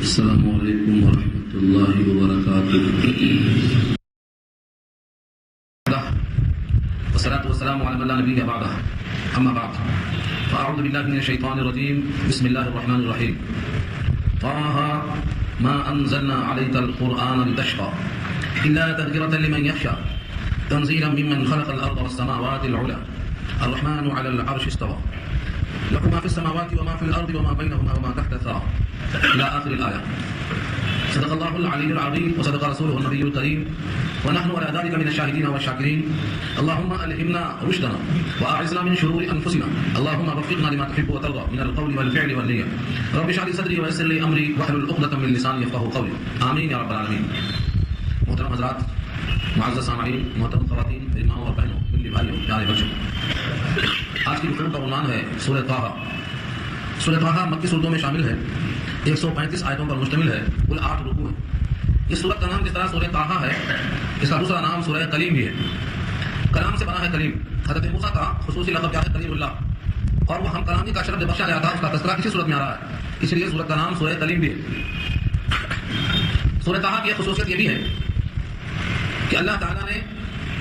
السلام علیکم ورحمۃ اللہ وبرکاتہ. والصلاة والسلام على من لا نبي بعده. أما بعد فأعوذ بالله من الشيطان الرجيم. بسم الله الرحمن الرحيم. طه ما أنزلنا عليك القرآن لتشقى إلا تذكرة لمن يخشى تنزيلا ممن خلق الأرض والسماوات العلى الرحمن على العرش استوى له ما في السماوات وما في الأرض وما بينهما وما تحت الثرى إلى آخر الآية. صدق الله العلي العظيم وصدق رسوله النبي الكريم ونحن على ذلك من الشاهدين والشاكرين. اللهم ألهمنا رشدنا وأعذنا من شرور أنفسنا. اللهم وفقنا لما تحب وترضى من القول والفعل والنية. رب اشرح لي صدري ويسر لي أمري واحلل عقدة من لساني يفقهوا قولي. آمين يا رب العالمين. محترم حضرات، معزز سامعین، محترم خواتین، میری ماں اور بہنوں، میرے بھائیوں، پیارے بچوں، آج کی گفتگو کا عنوان ہے سورہ طٰہٰ. سورہ طٰہٰ مکی سورتوں میں شامل ہے، 135 آیتوں پر مشتمل ہے، کل 8 رکوع ہیں. اس سورت کا نام جس طرح سورہ طٰہٰ ہے، اس کا دوسرا نام سورہ کلیم بھی ہے. کلام سے بنا ہے کلیم. حضرت موسیٰ کا خصوصی لقب کیا ہے؟ کلیم اللہ. اور وہ ہم کلامی کا شرف بخشا گیا تھا، اس کا تذکرہ کسی صورت میں آ رہا ہے، اس لیے سورت کا نام سورہ کلیم بھی ہے. سورہ طٰہٰ کی ایک خصوصیت یہ بھی ہے کہ اللہ تعالیٰ نے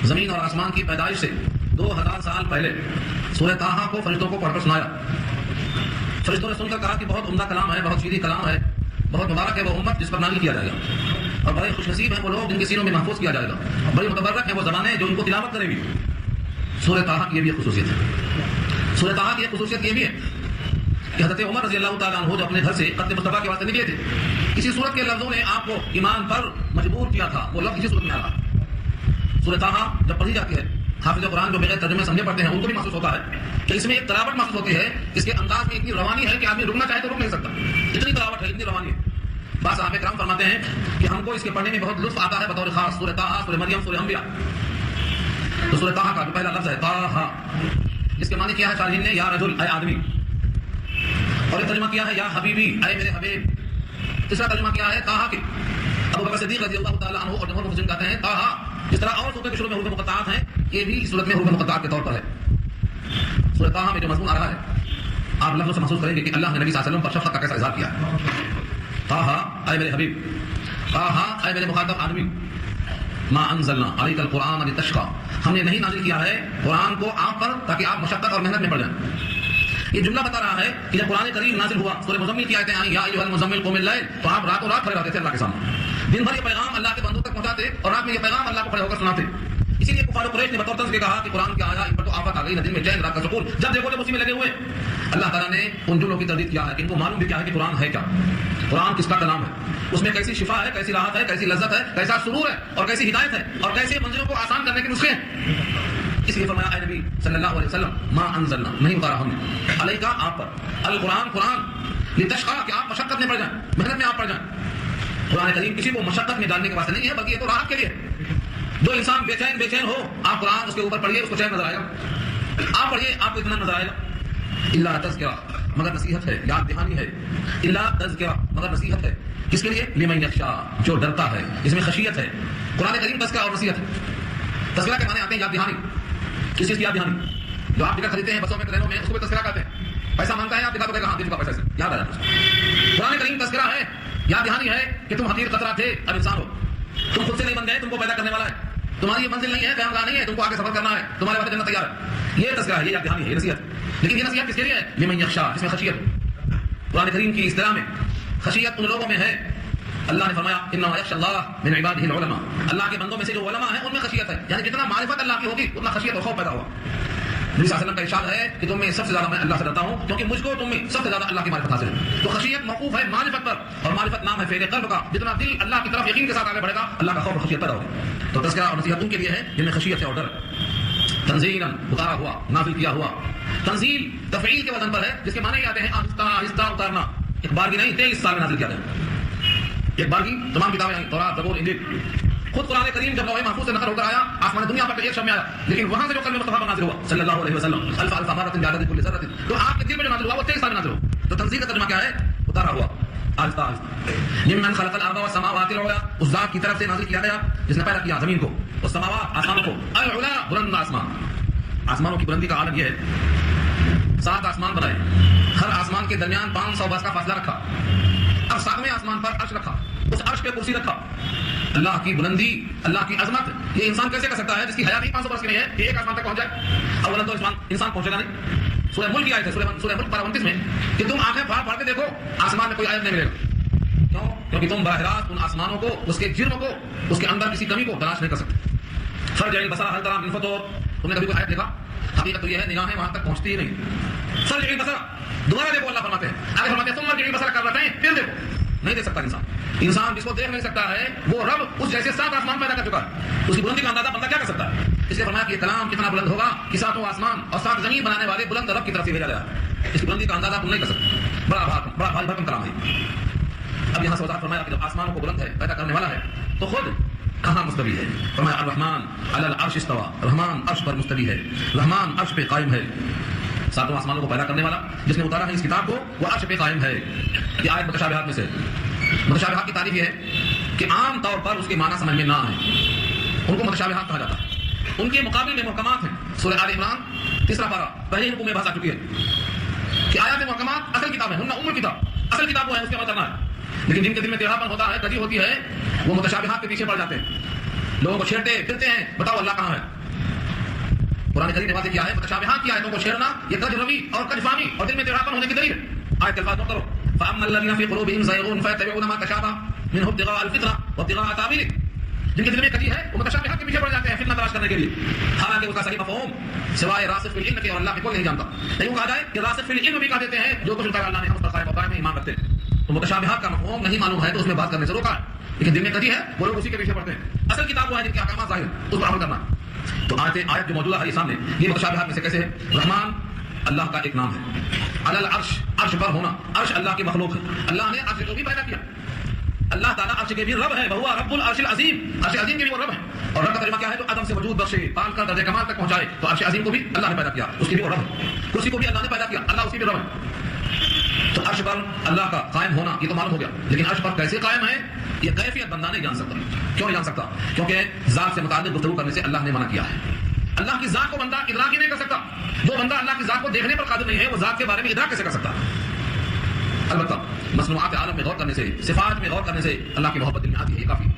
زمین اور آسمان کی پیدائش سے 2000 سال پہلے سورہ طٰہٰ کو فرشتوں کو پڑھ کر سنایا. فرشتوں نے سن کر کہا کہ بہت عمدہ کلام ہے، بہت شیریں کلام ہے، بہت مبارک ہے وہ امت جس پر نازل کیا جائے گا، اور بڑے خوش نصیب ہیں وہ لوگ جن کے سینوں میں محفوظ کیا جائے گا. بڑی متبرک ہیں وہ زبانیں جو ان کو تلاوت کریں گی. سورہ طٰہٰ کی یہ بھی ایک خصوصیت ہے. سورہ طٰہٰ کی ایک خصوصیت یہ بھی ہے کہ حضرت عمر رضی اللہ تعالیٰ عنہ جو اپنے گھر سے خط مصطفیٰ کے واسطے نکلے تھے، کسی صورت کے لفظوں نے آپ کو ایمان پر مجبور کیا تھا، وہ لفظ کسی صورت میں آ رہا. سورہ طٰہٰ جب پڑھی جاتی ہے، حافظ قرآن جو بغیر ترجمے سمجھے پڑھتے ہیں ان کو بھی محسوس ہوتا ہے کہ اس میں ایک تلاوت محسوس ہوتی ہے. اس کے انداز میں اتنی روانی ہے کہ آدمی رکنا چاہے تو رک نہیں سکتا، اتنی تلاوت ہے، اتنی روانی ہے. بعض صحابہ کرام فرماتے ہیں کہ ہم کو اس کے پڑھنے میں بہت لطف آتا ہے بطور خاص. سورہ طٰہٰ، سورہ مریم، سورہ انبیاء. تو سورہ طٰہٰ کا جو پہلا لفظ ہے طٰہٰ، اس کے معنی کیا ہے؟ شارحین نے یا رجل، اے آدمی، اور یہ ترجمہ کیا ہے یا حبیبی، اے میرے حبیب. تیسرا ترجمہ کیا ہے طٰہٰ کی؟ ابو بکر صدیق رضی اللہ تعالیٰ عنہ اور جمہور مفسرین کہتے ہیں طٰہٰ جس طرح اور صورتوں کے شروع میں حروف مقطعات ہیں، یہ بھی اس صورت میں حروف مقطعات کے طور پر ہے. سورہ طٰہٰ میں جو مضمون آ رہا ہے، آپ لفظوں سے محسوس کریں گے کہ اللہ نے نبی صلی اللہ علیہ وسلم پر شفقت کا کیسا اظہار کیا ہے. طٰہٰ اے میرے حبیب، طٰہٰ اے میرے مخاطب آدمی، ما انزلنا علیک القرآن لتشقى، ہم نے نہیں نازل کیا ہے قرآن کو آپ پر تاکہ آپ مشقت اور محنت میں پڑ جائیں. یہ جملہ بتا رہا ہے کہ جب قرآن کریم نازل ہوا، سورہ مزمل کی آیتیں آئیں، یا ایھا المزمل قم اللیل، تو آپ راتوں رات کھڑے رہتے تھے اللہ کے سامنے، دن بھر یہ پیغام اللہ کے بندوں تک پہنچاتے اور رات میں یہ پیغام اللہ کو کھڑے ہو کر سناتے. اسی لیے کفار قریش نے بطور طنز کے کہا کہ قرآن کیا آیا، ان پر تو آفت آ گئی، نہ دن میں چین رات کا سکون، جب دیکھو جب اسی میں لگے ہوئے. اللہ تعالیٰ نے ان جملوں کی تردید کیا ہے کہ ان کو معلوم بھی کیا ہے کہ قرآن ہے کیا، قرآن کس کا کلام ہے، اس میں کیسی شفا ہے، کیسی راحت ہے، کیسی لذت ہے، کیسا سرور ہے، اور کیسی ہدایت ہے، اور کیسے منزلوں کو آسان کرنے کے نسخے ہیں. اس لیے فرمایا اے نبی صلی اللہ علیہ وسلم، ما انزلنا، نہیں اتارا ہم نے، علیکا آپ پر، القرآن قرآن، لتشقى کہ آپ مشقت میں پڑ جائیں، محنت میں آپ پڑ جائیں. قرآن کریم کسی کو مشقت میں ڈالنے کے واسطے نہیں ہے، بلکہ یہ تو راحت کے لیے. جو انسان بے چین ہو، آپ قرآن اس کے اوپر پڑھیے، اس کو چین نظر آئے گا. آپ پڑھیے، آپ کو اتنا نظر آئے گا. الا تذکرہ، مگر نصیحت ہے، یاد دہانی ہے. الا تذکرہ، مگر نصیحت ہے. کس کے لیے؟ لمن یخشی، جو ڈرتا ہے. اس میں خشیت ہے. قرآن کریم تذکرہ اور نصیحت ہے. تذکرہ کے معنی آتے ہیں یاد دہانی. کس چیز کی یاد دہانی؟ جو آپ ٹکٹ خریدتے ہیں بسوں میں، ٹرینوں میں، اس کو بھی تذکرہ کہتے ہیں. پیسہ مانگتا ہے آپ دکھا تو کہا ہاں دے چکا پیسہ سے، یاد آ جاتا ہے. قرآن کریم تذکرہ ہے، یاد دہانی ہے کہ تم حقیر قطرہ تھے، اب انسان ہو. تم خود سے نہیں بن گئے، تم کو پیدا کرنے والا ہے. تمہاری یہ منزل نہیں ہے، قیامگاہ نہیں ہے، تم کو آگے سفر کرنا ہے، تمہارے واسطے جنت تیار ہے. یہ تذکرہ ہے، یہ یاد دہانی ہے، یہ نصیحت. لیکن یہ نصیحت کس کے لیے ہے؟ لمن یخشی، جس میں خشیت. قرآن کریم کی اصطلاح میں خشیت ان لوگوں میں ہے. اللہ نے فرمایا انما یخشی اللہ من عباده العلماء، اللہ کے بندوں میں سے جو علماء ہیں ان میں خشیت ہے. یعنی جتنا معرفت اللہ کی ہوگی اتنا خشیت اور خوف پیدا ہوا. نبی صلی اللہ علیہ وسلم کا ارشاد ہے کہ تم میں سب سے زیادہ میں اللہ سے ڈرتا ہوں کیونکہ مجھ کو تم میں سب سے زیادہ اللہ کی معرفت حاصل ہے. تو خشیت موقوف ہے معرفت پر، اور معرفت نام ہے فعل قلب کا. جتنا دل اللہ کی طرف یقین کے ساتھ آگے بڑھے گا، اللہ کا خوف اور خشیت پیدا ہوگی. تو تذکرہ اور نصیحت ان کے لیے ہے جن میں خشیت ہے اور ڈر. تنزیلا، اتارا ہوا، نازل کیا ہوا. تنزیل تفعیل کے وزن پر ہے، جس کے معنی یہ آتے ہیں آہستہ آہستہ اتارنا. ایک بار کی نہیں، 23 سال میں نازل کیا گیا. ایک بار کی تمام کتابیں آئیں، تورات، زبور، انجیل. خود قرآن کریم جب لوح محفوظ سے نقل ہو کر آیا، آسمان دنیا پر ایک شب میں آیا، لیکن وہاں سے جو کلمہ مصطفیٰ پر نازل ہوا صلی اللہ علیہ وسلم، الف الف مرۃ بعدد کل ذرۃ، تو آپ کے دل میں جو نازل ہوا وہ 23 سال میں نازل ہوا. تو تنزیل کا ترجمہ کیا ہے؟ اتارا ہوا، آہستہ آہستہ. ممن خلق الارض والسماوات العلی، اس ذات کی طرف سے نازل کیا گیا جس نے پیدا کیا زمین کو، والسماوات آسمانوں کو، العلی بلند آسمان. آسمانوں کی بلندی کا عالم یہ ہے 7 آسمان بنائے، ہر آسمان کے درمیان 500 برس کا فاصلہ رکھا. اب 7ویں آسمان پر عرش رکھا, اس عرش پہ کرسی رکھا. اللہ کی بلندی, اللہ کی عظمت, یہ انسان کیسے کر سکتا ہے جس کی حیات ہی 500 برس کی نہیں ہے کہ ایک آسمان تک پہنچ جائے؟ اولا تو انسان پہنچے گا نہیں. سورہ ملک کی آیت ہے, سورہ ملک 29 میں کہ تم آنکھیں پھاڑ پھاڑ کے دیکھو, آسمان میں کوئی آیت نہیں ملے گا. کیوں؟ کیونکہ تم براہ راست ان آسمانوں کو, اس کے جرم کو, اس کے اندر کسی کمی کو تلاش نہیں کر سکتے. فرجع البصر هل ترى من فطور, تم نے کبھی کوئی آیت دیکھا؟ حقیقت تو یہ ہے نگاہیں وہاں تک پہنچتی ہی نہیں. فرجع البصر, دوبارہ دیکھو, اللہ فرماتے ہیں, آگے فرماتے ہیں ثم ارجع البصر کررتين, پھر دیکھو. نہیں دیکھ سکتا انسان جس کو دیکھ نہیں سکتا ہے وہ رب اس جیسے 7 آسمان پیدا کر چکا ہے. اس کی بلندی کا اندازہ بندہ کیا کر سکتا ہے؟ اس لیے فرمایا کہ یہ کلام کتنا بلند ہوگا کہ 7 آسمان اور 7 زمین بنانے والے بلند رب کی طرف سے بھیجا گیا. اس کی بلندی کا اندازہ تم نہیں کر سکتے. بڑا بھاری بھرکم کلام ہے. اب یہاں سے وضاحت فرمایا کہ جب آسمانوں کو بلند ہے, پیدا کرنے والا ہے, تو خود کہاں مستوی ہے؟ فرمایا الرحمن علی العرش استوى, رحمان عرش پر مستوی ہے, رحمان عرش پہ قائم ہے. 7 آسمانوں کو پیدا کرنے والا جس نے اتارا ہے اس کتاب کو, وہ عرش پہ قائم ہے. یہ آیت متشابہات میں سے. متشابہات کی تعریف یہ ہے کہ عام طور پر اس کے معنی سمجھ میں نہ آئے, ان کو متشابہات کہا جاتا ہے. ان کے مقابل میں محکمات ہیں. سورہ آل عمران 3 پارہ پہلے رکوع میں بحث آ چکی ہے کہ آیات محکمات اصل کتاب ہے, ہن ام الکتاب, اصل کتاب وہ ہے, اس کے عمل کرنا ہے. لیکن جن کے دل میں ٹیڑھاپن ہوتا ہے, کجی ہوتی ہے, وہ متشابہات کے پیچھے پڑ جاتے ہیں, لوگوں کو چھیڑتے پھرتے ہیں, بتاؤ اللہ کہاں ہے. قرآن کریم نے واضح کیا ہے متشابہات کی آیتوں کو چھیڑنا یہ کج روی اور کج فہمی اور دل میں ٹیڑھاپن ہونے کی دلیل ہے. آیت کے الفاظ نوٹ کرو, فاما الذين في قلوبهم زيغ فيتبعون ما تشابه منه ابتغاء الفتنه وابتغاء تاويله. جن کے دل میں کجی ہے وہ متشابہات کے پیچھے پڑ جاتے ہیں فتنہ تلاش کرنے کے لیے, حالانکہ اس کا صحیح مفہوم سوائے راسخ فی العلم کے اور اللہ کے کوئی نہیں جانتا. نہیں کہا جائے کہ راسخ فی العلم بھی کہہ دیتے ہیں جو کچھ اللہ نے ہم پر قائم وقائم میں ایمان رکھتے ہیں. تو متشابہات کا مفہوم نہیں معلوم ہے تو اس میں بات کرنے سے روکا ہے, لیکن دل میں کجی ہے وہ لوگ اسی کے پیچھے پڑتے ہیں. اصل کتاب وہ ہے جن کے احکامات ظاہر, اس پر عمل کرنا. تو آیت جو موجودہ ہے سامنے, یہ متشابہات میں سے کیسے ہے؟ رحمان اللہ کا ایک نام ہے, علی العرش, عرش پر ہونا, عرش اللہ کی مخلوق ہے. اللہ نے عرش کو بھی پیدا کیا. اللہ تعالیٰ عرش کے بھی رب ہے, وہو رب العرش العظیم, عرش عظیم کے بھی وہ رب ہے. اور رب کا ترجمہ کیا ہے؟ تو عدم سے وجود بخشے, پال کر درجہ کمال تک پہنچائے. تو عرش عظیم کو بھی اللہ نے پیدا کیا, اس کی بھی وہ رب ہے. کرسی کو بھی اللہ نے پیدا کیا, اللہ اس کی بھی رب ہے. تو عرش پر اللہ کا قائم ہونا یہ تو معلوم ہو گیا, لیکن عرش پر کیسے قائم ہے یہ کیفیت بندہ نہیں جان سکتا. کیوں نہیں جان سکتا؟ کیونکہ ذات سے متعلق گفتگو کرنے سے اللہ نے منع کیا ہے. اللہ کی ذات کو بندہ ادراک ہی نہیں کر سکتا. جو بندہ اللہ کی ذات کو دیکھنے پر قادر نہیں ہے وہ ذات کے بارے میں ادراک کیسے کر سکتا؟ البتہ مصنوعات عالم میں غور کرنے سے, صفات میں غور کرنے سے اللہ کی محبت دل میں آتی ہے, یہ کافی.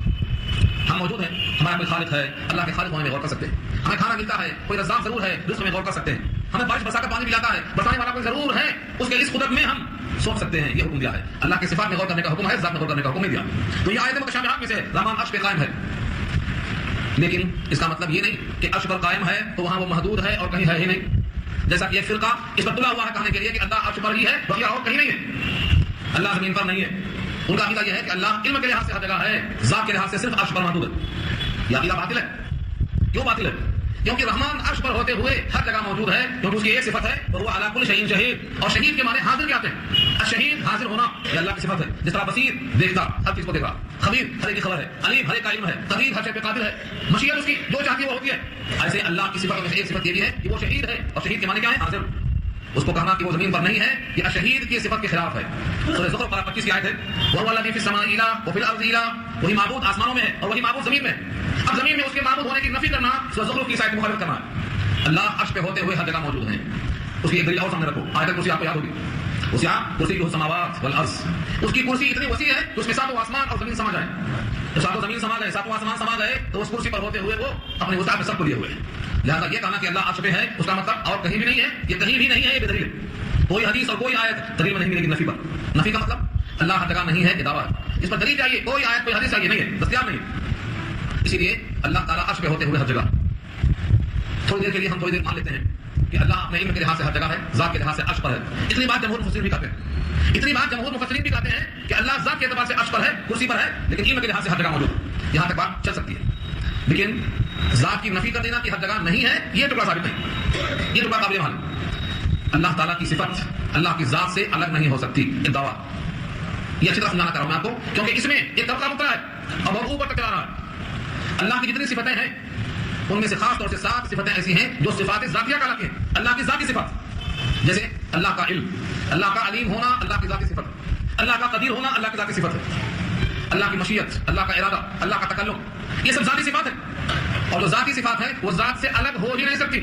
ہم موجود ہیں, ہمارا کوئی خالق ہے, اللہ کے خالق ہونے میں غور کر سکتے ہیں. ہمیں کھانا ملتا ہے, کوئی رزاق ضرور ہے, رزق میں غور کر سکتے ہیں. ہمیں بارش برسا کر پانی ملاتا ہے, برسانے والا کوئی ضرور ہے, اس کے اس قدرت میں ہم سوچ سکتے ہیں. یہ حکم دیا ہے. اللہ کے صفات میں غور کرنے کا حکم ہے, ذات میں غور کرنے کا حکم نہیں دیا. تو یہ آیت متشابہات میں سے رحمان عرش پہ قائم ہے. لیکن اس کا مطلب یہ نہیں کہ عرش پر قائم ہے تو وہاں وہ محدود ہے اور کہیں ہے ہی نہیں. جیسا کہ ایک فرقہ اس پر تلا ہوا ہے کہنے کے لیے کہ اللہ عرش پر ہی ہے, بقیہ اور کہیں نہیں ہے, اللہ زمین پر نہیں ہے. ان کا عقیدہ یہ ہے کہ اللہ علم کے لحاظ سے ہر جگہ ہے, ذات کے لحاظ سے صرف عرش پر محدود ہے. یہ عقیدہ باطل ہے. کیوں باطل ہے؟ کیونکہ رحمان عرش پر ہوتے ہوئے ہر جگہ موجود ہے, کیونکہ اس کی ایک صفت ہے وہ علی کل شیء شہید, اور شہید کے معنی حاضر کے آتے ہیں. الشہید حاضر ہونا یہ اللہ کی صفت ہے. جس طرح بصیر دیکھتا, ہر چیز کو دیکھ رہا, خبیر ہر ایک کی خبر ہے, علیم ہر ایک کا علم ہے, قدیر ہر شے پہ قادر ہے, مشیت اس کی جو چاہتی ہے وہ ہوتی ہے. ایسے اللہ کی صفت میں سے ایک صفت یہ بھی ہے کہ وہ شہید ہے, اور شہید کے معنی کیا ہے؟ حاضر. اس کو کہنا کہ وہ زمین پر نہیں ہے یہ شہید کی صفت کے خلاف ہے. سورہ زخرف پارہ 25 کی آیت ہے, وَهُوَ الَّذِي فِي السَّمَاءِ إِلَٰهٌ وَفِي الْأَرْضِ إِلَٰهٌ, وہی معبود آسمانوں میں ہے اور وہی معبود زمین میں ہے. اب زمین میں اس کے معبود ہونے کی نفی کرنا سورہ زخرف کی آیت مخالفت کرنا ہے. اللہ عرش پہ ہوتے ہوئے ہر جگہ موجود ہیں. اس کی ایک دلیل اور سامنے رکھو, آیت الکرسی آپ کو یاد ہوگی. اس یہاں کرسی السماوات والارض, اس کی کرسی اتنی وسیع ہے کہ اس میں 7 آسمان اور زمین سما جائیں. جب 7 زمین سما گئے, 7 آسمان سما گئے, تو اس کرسی پر ہوتے ہوئے وہ اپنے وسعت میں سب کو لیے ہوئے ہیں. لہٰذا یہ کہنا کہ اللہ عرش پہ ہے اس کا مطلب اور کہیں بھی نہیں ہے, یہ کہیں بھی نہیں ہے, یہ بے دلیل. کوئی حدیث اور کوئی آیت دلیل میں نہیں ملے گی نفی پر. نفی کا مطلب اللہ ہر جگہ نہیں ہے, یہ دعویٰ ہے. اس پر دلیل چاہیے, کوئی آیت کوئی حدیث چاہیے نہیں ہے, دستیاب نہیں. اسی لیے اللہ تعالیٰ عرش پہ ہوتے ہوئے ہر جگہ. تھوڑی دیر کے لیے ہم تھوڑی دیر مان لیتے ہیں کہ اللہ اپنے علم کے لحاظ سے ہر جگہ ہے, ذات کے لحاظ سے عرش پر ہے. اتنی بات جمہور مفسرین بھی کہتے ہیں, اتنی بات جمہور مفسرین بھی کہتے ہیں کہ اللہ ذات کے اعتبار سے عرش پر ہے, کرسی پر ہے, لیکن علم کے لحاظ سے ہر جگہ موجود ہے. یہاں تک بات چل سکتی ہے, لیکن ذات کی نفی کر دینا کہ ہر جگہ نہیں ہے یہ ٹکڑا ثابت نہیں, یہ ٹکڑا قابل معلوم. اللہ تعالیٰ کی صفت اللہ کی ذات سے الگ نہیں ہو سکتی, ایک دعویٰ. یہ اچھی طرح سمجھانا چاہ رہا ہوں میں آپ کو, کیونکہ اس میں ایک طبقہ مکرا ہے اور بہت اوپر تک چلا رہا ہے. اللہ کی جتنی صفتیں ہیں ان میں سے خاص طور سے 7 صفتیں ایسی ہیں جو صفات ذاتیہ کہلاتی ہیں. اللہ کی ذاتی صفت, جیسے اللہ کا علم, اللہ کا علیم ہونا اللہ کی ذاتی صفت, اللہ کا قدیر ہونا اللہ کی ذاتی صفت ہے, اللہ کی مشیت, اللہ کا ارادہ, اللہ کا تکلم, یہ سب ذاتی صفات ہیں. اور جو ذاتی صفات ہے وہ ذات سے الگ ہو ہی نہیں سکتی.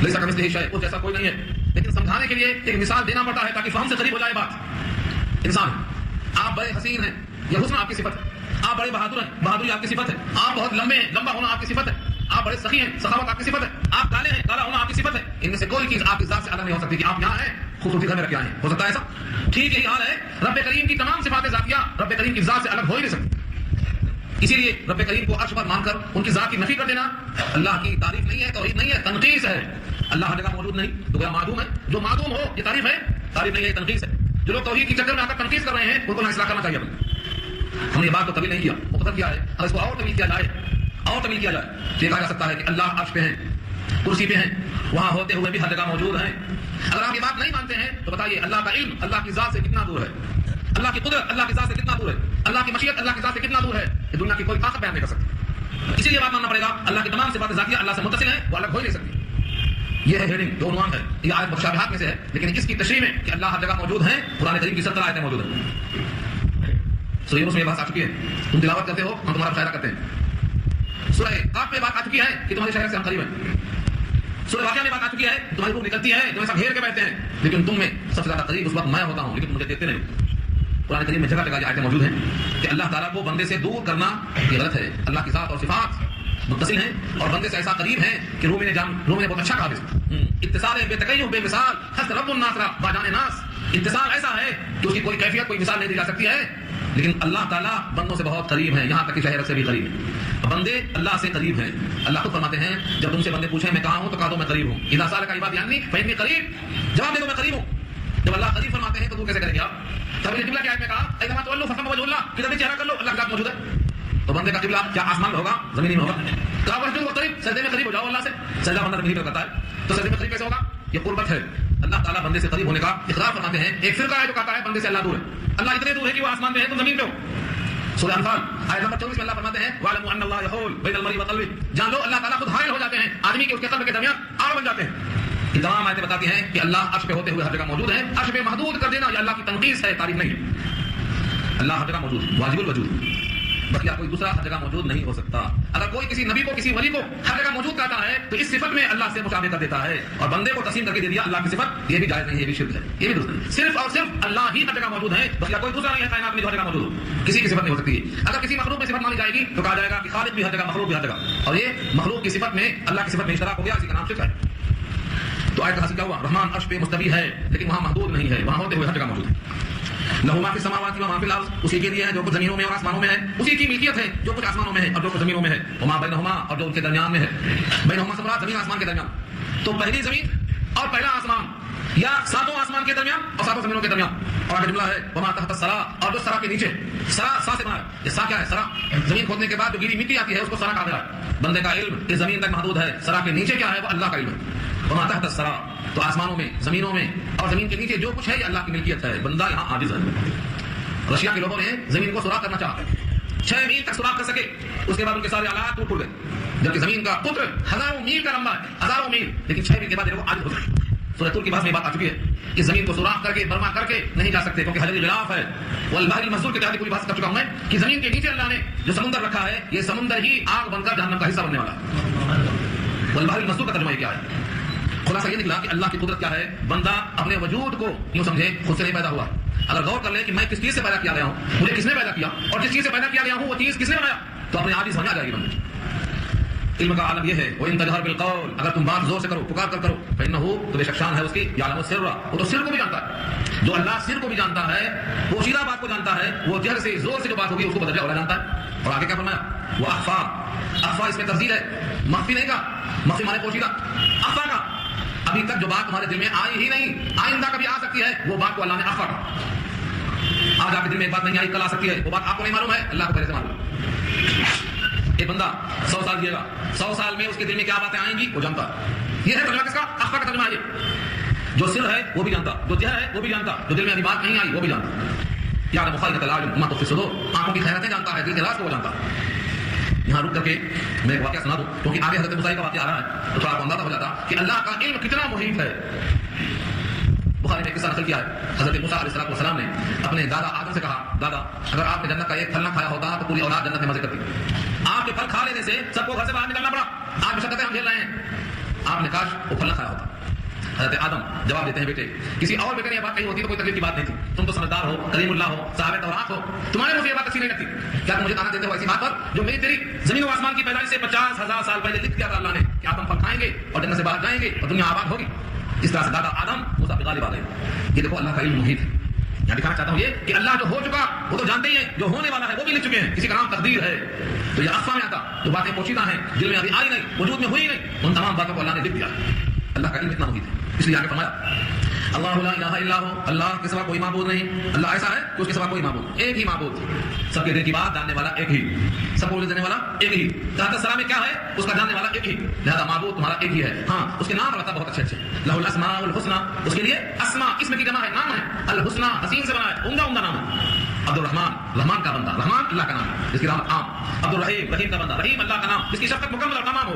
لیسا کمثلہ شیء, وہ جیسا کوئی نہیں ہے. لیکن سمجھانے کے لیے ایک مثال دینا پڑتا ہے تاکہ فہم سے قریب ہو جائے بات. انسان ہیں، آپ بڑے حسین ہیں، یہ حسن آپ کی صفت ہے، آپ بڑے بہادر ہیں، بہادری آپ کی صفت ہے، آپ بہت لمبے ہیں، لمبا ہونا آپ کی صفت ہے، آپ بڑے سخی ہیں، سخاوت آپ کی صفت ہے، آپ کالے ہیں، کالا ہونا آپ کی صفت ہے. ان میں سے کوئی چیز آپ کی ذات سے الگ نہیں ہو سکتی کہ آپ یہاں ہیں خوبصورتی گھر میں رکھ کے آئے ہیں. ہو سکتا ہے ایسا؟ ٹھیک یہی حال ہے رب کریم کی تمام صفات ذاتیہ رب کریم کی ذات سے الگ ہو ہی نہیں سکتی. اسی لیے رب کریم کو عرش پر مان کر ان کی ذات کی نفی کر دینا اللہ کی تعریف نہیں ہے، توحید نہیں ہے، تنقیص ہے. اللہ ہر جگہ موجود نہیں تو گویا معدوم ہے. جو معدوم ہو یہ تعریف ہے، تعریف نہیں ہے، یہ تنقیص ہے. جو لوگ توحید کی چکر میں آ کر تنقیص کر رہے ہیں ان کو اصلاح کرنا چاہیے. ہم نے یہ بات کو طویل نہیں کیا، مختصر کیا ہے. اگر اس کو اور طویل کیا جائے تو یہ کہا جا سکتا ہے کہ اللہ عرش پہ ہیں، کرسی پہ ہیں، وہاں ہوتے ہوئے بھی ہر جگہ موجود ہیں. اگر آپ یہ بات نہیں مانتے ہیں تو بتائیے اللہ کا علم اللہ کی ذات سے کتنا دور ہے، اللہ کی قدرت اللہ کی ذات سے کتنا دور ہے، اللہ کی مشیت اللہ کی ذات سے کتنا دور ہے. یہ دنیا کی کوئی طاقت بیان نہیں کر سکتی. اسی لیے بات ماننا پڑے گا اللہ کی تمام صفات ذاتیہ اللہ سے متصل ہیں، وہ الگ ہو ہی نہیں سکتی. یہ ہے ہیڈنگ، جو عنوان ہے، یہ آیت متشابہات میں سے ہے، لیکن اس کی تشریح میں کہ اللہ ہر جگہ موجود ہیں قرآن کریم کی 70 آیتیں موجود ہیں. سورہ یونس میں یہ بات آ چکی ہے، تم تلاوت کرتے ہو ہم تمہارا مشاہدہ کرتے ہیں. سورہ قاف میں بات آ چکی ہے کہ تمہارے شہر سے ہم قریب ہیں. سورہ واقعہ میں بات آ چکی ہے تمہاری روح نکلتی ہے تمہیں سب گھیر کے بیٹھتے ہیں، لیکن تم میں سب سے زیادہ قریب اس وقت میں ہوتا ہوں لیکن مجھے دیکھتے نہیں. قرآن کریم میں جگہ جگہ آیتیں موجود ہیں کہ اللہ تعالیٰ کو بندے سے دور کرنا یہ غلط ہے. اللہ کی ذات اور صفات متصل ہیں اور بندے سے ایسا قریب ہیں کہ روح نے بہت اچھا کہا اتصال بے تکیف بے مثال حسب رب الناس را باجان ناس. اتصال ایسا ہے کہ اس کی کوئی کیفیت کوئی مثال نہیں دی جا سکتی ہے، لیکن اللہ تعالیٰ بندوں سے بہت قریب ہیں، یہاں تک کہ شہر سے بھی قریب ہیں. بندے اللہ سے قریب ہیں. اللہ خود فرماتے ہیں جب تم سے بندے پوچھیں میں کہاں ہوں تو کہا دو میں قریب ہوں. اذا سألک عبادی عنی فإنی قریب، جواب دے دو میں قریب ہوں. جب اللہ قریب فرماتے ہیں تو دور کیسے کریں گے آپ؟ تب قبلہ کی آیت میں کہا ایما تولوا فثم وجه اللہ، کدھر بھی چہرہ کر لو اللہ کا ذات موجود ہے. تو بندے کا قبلہ کیا آسمان میں ہوگا زمین میں ہوگا؟ کہا وجہ وہ قریب، سجدے میں قریب ہو جاؤ اللہ سے. سجدہ بندہ نہیں کرتا ہے تو سجدے میں قریب کیسے ہوگا؟ یہ قربت ہے. اللہ تعالیٰ بندے سے قریب ہونے کا اقرار فرماتے ہیں. ایک فرقہ ہے جو کہتا ہے بندے سے اللہ دور ہے، اللہ اتنے دور ہے کہ وہ آسمان میں ہے تم زمین پہ ہو. سورہ انفال آیت نمبر 24 میں اللہ فرماتے ہیں وَاعْلَمُوا أَنَّ اللَّهَ يَحُولُ بَيْنَ الْمَرْءِ وَقَلْبِهِ، جان لو اللہ تعالیٰ خود حائل ہو جاتے ہیں آدمی کے اس کے قلب کے درمیان، آڑ بن جاتے ہیں. یہ تمام آیتیں بتاتی ہیں کہ اللہ عرش پہ ہوتے ہوئے ہر جگہ موجود ہے. عرش پہ محدود کر دینا یہ اللہ کی تنقیص ہے، تعریف نہیں ہے. اللہ ہر جگہ موجود، واجب الوجود، بقیہ کوئی دوسرا ہر جگہ موجود نہیں ہو سکتا. اگر کوئی کسی نبی کو کسی ولی کو ہر جگہ موجود کہتا ہے تو اس صفت میں اللہ سے مشابہ کر دیتا ہے اور بندے کو تسلیم کر کے دے دیا اللہ کی صفت. یہ بھی جائز نہیں، یہ بھی شرک ہے، یہ بھی درست نہیں. صرف اور صرف اللہ ہی ہر جگہ موجود ہے، بقیہ کوئی دوسرا نہیں ہے کائنات میں جو ہر جگہ موجود ہو. کسی کی صفت نہیں ہو سکتی. اگر کسی مخلوق میں صفت مانی جائے گی تو کہا جائے گا کہ خالق بھی ہر جگہ مخلوق بھی ہر جگہ، اور یہ مخلوق کی صفت میں اللہ کی صفت میں اشتراک ہو گیا، اسی کا نام شرک ہے. تو آیت کا حاصل کیا ہوا؟ رحمان عرش پہ مستوی ہے لیکن وہاں محدود نہیں ہے، وہاں ہوتے ہوئے ہر جگہ موجود ہے. لہو ما فی السماوات و ما فی الارض، اسی کے لیے ہے جو کچھ زمینوں میں اور آسمانوں میں ہے، اسی کی ملکیت ہے جو کچھ آسمانوں میں ہے اور جو کچھ زمینوں میں ہے. وما بینہما، اور جو ان کے درمیان میں ہے. بینہما سے مراد زمین آسمان کے درمیان. تو پہلی زمین اور پہلا آسمان یا ساتوں آسمان کے درمیان اور ساتوں زمینوں کے درمیان. اور آگے جملہ ہے وما تحت الثری، اور جو ثری کے نیچے. سا سے بنا ہے. یہ سا کیا ہے؟ ثری زمین کھودنے کے بعد جو گیلی مٹی آتی ہے اس کو ثری کہا گیا ہے. بندے کا علم اس زمین تک محدود ہے، ثری کے نیچے کیا ہے وہ اللہ کا علم ہے. وما تحت الثری، تو آسمانوں میں زمینوں میں اور زمین کے نیچے جو کچھ ہے یہ اللہ کی ملکیت ہے، بندہ یہاں عاجز ہے. رشیا کے لوگوں نے زمین کو سوراخ کرنا چاہا، 6 میل تک سوراخ کر سکے، اس کے بعد ان کے سارے آلات ٹوٹ گئے، جبکہ زمین کا قطر ہزاروں میل کا لمبا ہے، ہزاروں میل، لیکن 6 میل کے بعد وہ عاجز ہو گئے. سورۃ طور کی بات میں بات آ چکی ہے کہ زمین کو سوراخ کر کے برما کر کے نہیں جا سکتے کیونکہ حجر غلاف ہے. والبحر المسجور کے تحت پوری بات کر چکا ہوں میں کہ زمین کے نیچے اللہ نے جو سمندر رکھا ہے یہ سمندر ہی آگ بن کر جہنم کا حصہ بننے والا ہے. والبحر المسجور کا ترجمہ کیا ہے؟ خلاصہ یہ نکلا کہ اللہ کی قدرت کیا ہے. بندہ اپنے وجود کو یوں سمجھے خود سے نہیں پیدا ہوا. اگر غور کر لے کہ میں کس چیز سے پیدا کیا گیا ہوں، مجھے کس نے پیدا کیا اور جس چیز سے پیدا کیا گیا ہوں وہ چیز کس نے بنایا، تو اپنے عاجز ہونے آ جائے گی بندے. علم کا عالم یہ ہے وَإِن تَجْهَرْ بِالْقَوْلِ، اگر تم بات زور سے کرو، پکار کر کرو، فَإِنَّهُ، تو بے شک شان ہے اس کی، يَعْلَمُ السِّرَّ، وہ تو سر کو بھی جانتا ہے. جو اللہ سر کو بھی جانتا ہے، پوشیدہ بات کو جانتا ہے، وہ جہر سے زور سے جو بات ہوگی اس کو بدل جائے جانتا ہے. اور آگے کیا فرمایا؟ وہ اخفا اس میں تفضیل ہے، مخفی نہیں کا، مخفی مانے پوشیدہ، اخفا کا ابھی تک جو بات تمہارے دل میں آئی ہی نہیں، آئندہ کبھی آ سکتی ہے، وہ بات کو اللہ نے اخفا کہا. آج آپ کے دل میں ایک بات نہیں آئی، کل آ سکتی ہے، وہ بات آپ کو نہیں معلوم ہے، اللہ کو پہلے سے معلوم ہے. ایک بندہ 100 سال جیے گا، 100 سال میں اس کے دل میں کیا باتیں آئیں گی وہ جانتا ہے. یہ ہے ترجمہ کس کا؟ اخفا کا ترجمہ ہے. جو سر ہے وہ بھی جانتا، جو جہر ہے وہ بھی جانتا، جو دل میں ابھی بات نہیں آئی وہ بھی جانتا. یعلم خائنۃ الاعین وما تخفی الصدور، آنکھوں کی خیانتیں جانتا ہے، دل کے راز کو وہ جانتا ہے. یہاں رک کر کے میں ایک واقعہ سنا دوں کیونکہ آگے حضرت موسیٰ کا واقعہ آ رہا ہے تو تھوڑا آپ کو اندازہ ہو جاتا کہ اللہ کا علم کتنا محیط ہے. بخاری نے قصہ نقل کیا ہے، حضرت موسیٰ علیہ السلام نے اپنے دادا آدم سے کہا دادا اگر آپ نے جنت کا ایک پھل نہ کھایا ہوتا تو پوری اولاد جنت میں مزے کرتی. آپ کے پھل کھا لینے سے سب کو گھر سے باہر نکلنا پڑا، آج مشقتیں ہم جھیل رہے ہیں. آپ نے کاش وہ پھل نہ کھایا ہوتا. حضرت آدم جواب دیتے ہیں بیٹے کسی اور بیٹے نے یہ بات کہی ہوتی تو کوئی تکلیف کی بات نہیں تھی, تم تو سمجھدار ہو, کلیم اللہ ہو, صاحب توراۃ ہو, تمہارے منہ سے یہ بات اچھی نہیں لگتی, کیا تم مجھے تانا دیتے ہو ایسی بات پر جو میری تیری زمین و آسمان کی پیدائش سے 50,000 سال پہلے لکھ دیا تھا اللہ نے کہ آدم پھل کھائیں گے اور جنت سے باہر جائیں گے اور دنیا آباد ہوگی. اس طرح سے دادا آدم موسیٰ پہ غالب آ گئے. یہ دیکھو اللہ کا علم محیط ہے. یہاں دکھانا چاہتا ہوں یہ کہ اللہ جو ہو چکا وہ تو جانتے ہی ہیں, جو ہونے والا ہے وہ بھی لکھ چکے ہیں, کسی کا نام تقدیر ہے. تو یہ اخفا میں آتا جو باتیں پوشیدہ ہیں, دل میں ابھی آئی نہیں, وجود میں ہوئی نہیں, ان تمام باتوں کو اللہ نے لکھ دیا. اللہ کا علم اتنا محیط ہے. اس لیے آگے فرمایا اللہ لا الہ الا ہو, اللہ کے سوا کوئی معبود نہیں. اللہ ایسا ہے کہ اس کے سوا کوئی معبود, ایک ہی معبود, سب کے دل کی بات جاننے والا ایک ہی, سب کو دینے والا ایک ہی. تحت السلام میں کیا ہے اس کا جاننے والا ایک ہی, لہذا معبود تمہارا ایک ہی ہے. ہاں اس کے نام رہتا بہت اچھے اچھے, لہ الاسماء الحسنى, اس کے لیے اسماء اسم کی جمع ہے, نام ہے, الحسنى حسین سے بنا ہے, عمدہ نام ہے. عبد الرحمن رحمان کا بندہ, رحمان اللہ کا نام ہے جس کی رحمت عام. عبد الرحیم رحیم کا بندہ, رحیم اللہ کا نام جس کی شفقت مکمل اور تمام ہو.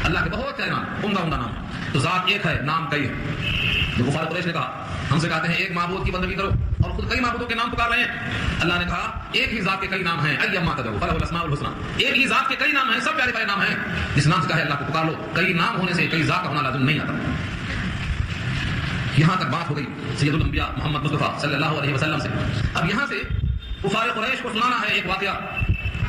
اللہ کے بہت سے نام, عمدہ نام. تو ذات ایک ہے, نام کئی ہے. جو کفار قریش نے کہا ہم سے کہتے ہیں ایک معبود کی بندگی کرو اور خود کئی معبودوں کے نام پکار رہے ہیں. اللہ نے کہا ایک ہی ذات کے کئی نام ہیں, ایما تدعو فلہ الاسماء الحسنى, ایک ہی ذات کے کئی نام ہیں, سب پیارے پیارے نام ہیں. جس نام سے کہے اللہ کو پکار لو. کئی نام ہونے سے کئی ذات کا ہونا لازم نہیں آتا. یہاں تک بات ہو گئی سید الانبیاء محمد مصطفیٰ صلی اللہ علیہ وسلم سے. اب یہاں سے کفار قریش کو سنانا ہے ایک واقعہ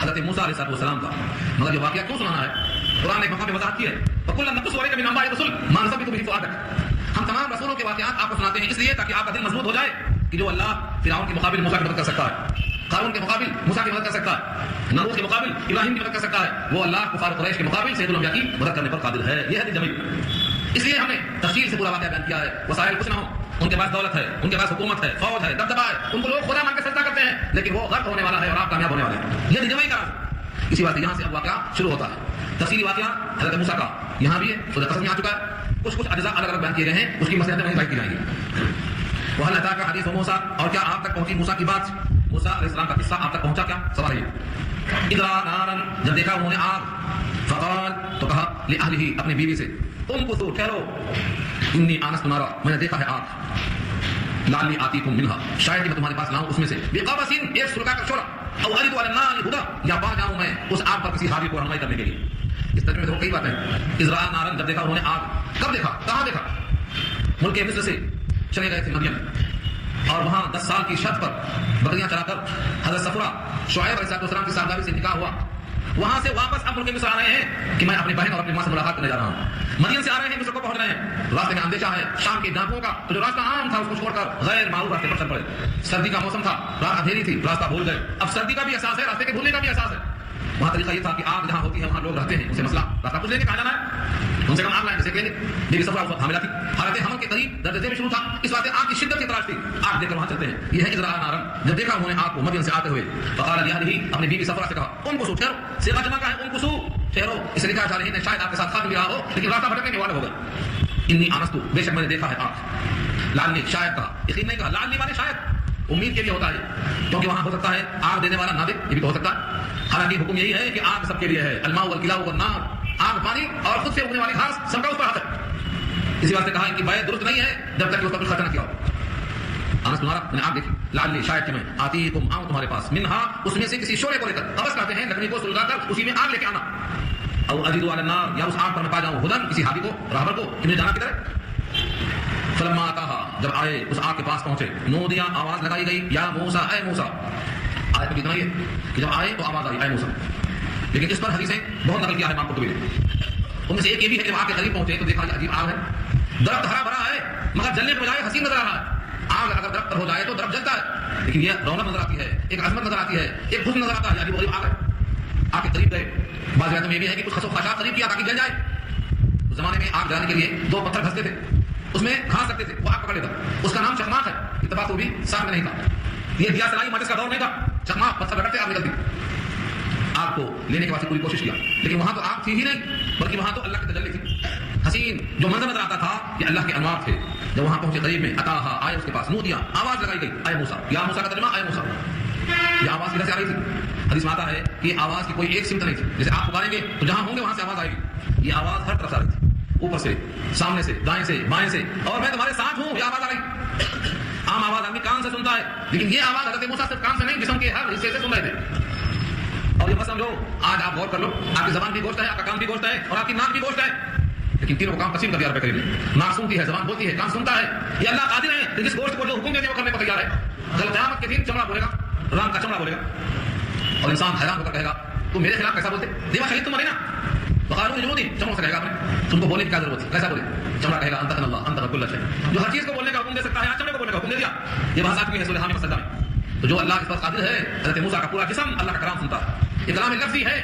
حضرت موسیٰ علیہ السلام کا. مگر یہ واقعہ کیوں سنانا ہے؟ قرآن نے ایک مقام پہ وضاحت کی ہے, وَكُلًّا نَقُصُّ عَلَيْكَ مِنْ أَنبَاءِ الرُّسُلِ مَا نُثَبِّتُ بِهِ فُؤَادَكَ. ہم تمام رسولوں کے واقعات آپ کو سناتے ہیں اس لیے تاکہ آپ کا دل مضبوط ہو جائے کہ جو اللہ فرعون کے مقابل موسیٰ کی مدد کر سکتا ہے, قارون کے مقابل موسیٰ کی مدد کر سکتا ہے, نمرود کے مقابل ابراہیم کی مدد کر سکتا ہے, وہ اللہ کفار قریش کے مقابل سید الانبیاء کی مدد کرنے پر قادر ہے. یہ ہے جمیل. اس لیے ہم نے تفصیل سے پورا واقعہ بیان کیا ہے. وسائل کچھ نہ ہو, ان کے پاس دولت ہے, ان کے پاس حکومت ہے, فوج ہے, دبدبا ہے, ان کو لوگ خدا مان کے سجدہ کرتے ہیں, لیکن وہ غرق ہونے والا ہے اور آپ کامیاب ہونے والے ہیں. یہ جمیل کا اسی بات یہاں سے اب واقعہ شروع ہوتا ہے. تفصیلی واقعہ حضرت موسیٰ کا یہاں بھی ہے, سورۃ قصص میں آ چکا ہے. کچھ اجزاء الگ الگ بیان کیے گئے ہیں, اس کی مصلحتیں وہیں بیان کی جائیں گی. وَهَلْ أَتَاكَ حَدِيثُ مُوسَىٰ, اور کیا آپ تک پہنچی موسیٰ کی بات, موسیٰ علیہ السلام کا قصہ آپ تک پہنچا کیا؟ سوال یہ. اِذْ رَأَىٰ نَارًا, جب دیکھا انہوں نے آگ, فَقَالَ, تو کہا, لِأَهْلِهِ, اپنی بیوی سے, امْكُثُوا, ٹھہرو, إِنِّي آنَسْتُ نَارًا, میں نے دیکھا ہے آگ, لَعَلِّي آتِيكُم مِنْهَا, شاید کہ میں تمہارے پاس لاؤں اس میں سے, بِقَبَسٍ, ایک سلکا کا چھوڑا, أَوْ أَجِدُ عَلَى النَّارِ هُدًى, یا پا جاؤں میں اس آگ پر کسی حاوی کو رہنمائی کرنے کے لیے. اس ترجمے میں دیکھو کئی باتیں. اِذْ رَأَىٰ نَارًا, جب دیکھا انہوں نے آگ, کب دیکھا, کہاں دیکھا؟ ملک مصر سے چلے گئے تھے مدین, اور وہاں 10 سال کی شرط پر بکریاں چلا کر حضرت صفرا شعیب علیہ السلام کی سالگرہ سے نکاح ہوا. وہاں سے واپس اب ملک مصر آ رہے ہیں کہ میں اپنی بہن اور اپنی ماں سے ملاقات کرنے جا رہا ہوں. مدین سے آ رہے ہیں, مصر کو پہنچ رہے ہیں, راستے میں اندیشہ ہے شام کے ڈاکوؤں کا, تو جو راستہ عام تھا اس کو چھوڑ کر غیر معروف راستے پر چل پڑے. سردی کا موسم تھا, رات اندھیری تھی, راستہ بھول گئے. اب سردی کا بھی احساس ہے, راستے کے بھولنے کا بھی احساس ہے. وہاں طریقہ یہ تھا کہ آگ جہاں ہوتی ہے وہاں لوگ رہتے ہیں, اسے مسئلہ راستہ پوچھ لیں گے کہاں جانا ہے, ان سے کم آگ لائیں جیسے کہیں گے. بیوی صفرا اس وقت حاملہ تھی, حالت حمل کے قریب درد ذیل شروع تھا, اس واسطے آگ کی شدت کی تلاش تھی. آگ دیکھ کر وہاں چلتے ہیں. یہ ہے اِذْ رَأَىٰ نَارًا, جب دیکھا انہوں نے آگ کو مدین سے آتے ہوئے, فقال لِأَهْلِهِ, اپنی بیوی صفرا سے کہا, امْكُثُوا, ٹھہرو. صیغہ جمع کا ہے, امْكُثُوا, ٹھہرو. اسے لکھا جا رہی ہے شاید آپ کے ساتھ خاتم بھی رہا ہو لیکن راستہ بھٹکنے کے والے ہو گئے. انی آنستو, بے شک میں نے دیکھا ہے آگ. لعلی, شاید کہا, یقین نہیں کہا, لعلی مانے شاید, امید کے لیے ہوتا ہے, کیونکہ وہاں ہو سکتا ہے آگ دینے والا نادر, یہ بھی تو ہو سکتا ہے. حالانکہ حکم یہی ہے کہ آگ سب کے لیے ہے, الماء والکلاء والنار, آگ پانی اور خود سے اگنے والی گھاس سب کا اس پر حق ہے. اسی واسطے کہا کہ بیعت درست نہیں ہے جب تک کہ اس پر کچھ خرچ نہ کیا ہو. انس تمہارا, میں نے آگ دیکھی, لعلی, شاید کہ میں, آتیکم, آؤں تمہارے پاس, منہا, اس میں سے کسی شعلے کو لے کر, قبض کرتے ہیں لکڑی کو سلگا کر اسی میں آگ لے کے آنا, او اجد علی النار, یا اس آگ پر میں پا جاؤں, ہدن, کسی ہادی کو, راہبر کو, کہ مجھے جانا کدھر. فلما آتاہا, جب آئے اس آگ کے پاس پہنچے, نودیا, آواز لگائی گئی, یا موسیٰ, اے موسیٰ. آیت میں اتنا ہی ہے کہ جب آئے تو آواز آئی, اے موسیٰ. لیکن اس پر حدیثیں بہت نقل کیا ہے امام قرطبی نے. ان میں سے ایک یہ بھی ہے کہ جب آگ کے قریب پہنچے تو دیکھا عجیب آگ ہے, درخت ہرا بھرا ہے مگر جلنے کے بجائے حسین نظر آ رہا ہے. آگ اگر درخت پر ہو جائے تو درخت جلتا ہے, لیکن یہ رونق نظر آتی ہے, ایک عظمت نظر آتی ہے, ایک حسن نظر آتا ہے. عجیب و غریب آگ ہے. آگ کے قریب گئے, بعض روایتوں میں یہ بھی ہے کہ کچھ خس و خاشاک قریب کیا تاکہ جل جائے. اس زمانے میں آگ جلانے کے لیے 2 پتھر گھستے تھے, اس میں گھاس رکھتے تھے, وہ آگ پکڑ لیتا. اس کا نام چکماق ہے. اتفاق تو بھی ساتھ میں نہیں تھا, یہ دیا سلائی ماچس کا دور نہیں تھا. چکماق, پتھر رگڑتے آگ نکلتی. آگ کو لینے کے بعد پوری کوشش کیا, لیکن وہاں تو آگ تھی ہی نہیں, بلکہ وہاں تو اللہ کی تجلی تھی. حسین جو منظر نظر آتا تھا یہ اللہ کے انوار تھے. جب وہاں پہنچے قریب میں, اتاہا, آئے اس کے پاس, نودیا, آواز لگائی گئی, اے موسیٰ. یا موسیٰ کا ترجمہ اے موسیٰ. یہ آواز کدھر سے آ رہی تھی؟ حدیث میں آتا ہے کہ آواز کی کوئی ایک سمت نہیں تھی, جیسے آپ پکاریں گے تو جہاں ہوں گے وہاں سے آواز آئے گی. یہ آواز ہر طرف سے آ رہی تھی, اوپر سے, سامنے سے, دائیں سے, بائیں سے, اور میں تمہارے ساتھ ہوں, یہ آواز آ رہی. عام آواز آدمی کان سے سنتا ہے, لیکن یہ آواز حضرت موسیٰ صرف کان سے نہیں, جسم کے ہر حصے سے سن رہے تھے. اور یہ بس سمجھو, آج آپ غور کر لو, آپ کی زبان بھی گوشت ہے, آپ کا کان بھی گوشت ہے, اور آپ کی ناک بھی گوشت ہے. لیکن تینوں کو کام تقسیم کر دیا رب کریم نے. ناک سنتی ہے, زبان بولتی ہے, کام سنتا ہے. یہ اللہ قادر ہے کہ جس گوشت کو جو حکم دیتے ہیں وہ کرنے کو تیار ہے. کل قیامت کے دن چمڑا بولے گا, رام کا چمڑا بولے گا, اور انسان حیران ہو کر کہے گا تو میرے خلاف کیسا بولتے, دیوا شہید تم مرے نا. بخاروں جنودی چمڑوں سے کہے گا, تم کو بولنے کی کیا ضرورت ہے, کیسا بولے. چمڑا کہے گا انتقن اللہ انت کل شیء, جو ہر چیز کو بولنے کا حکم دے سکتا ہے, چمڑے کو بولنے کا حکم دے دیا. یہ بات آتی ہے سورہ حامیم مسجدہ میں. تو جو اللہ کے پاس قادر ہے, حضرت موسیٰ کا پورا جسم اللہ کا کلام سنتا ہے. یہ کلام لفظی ہے.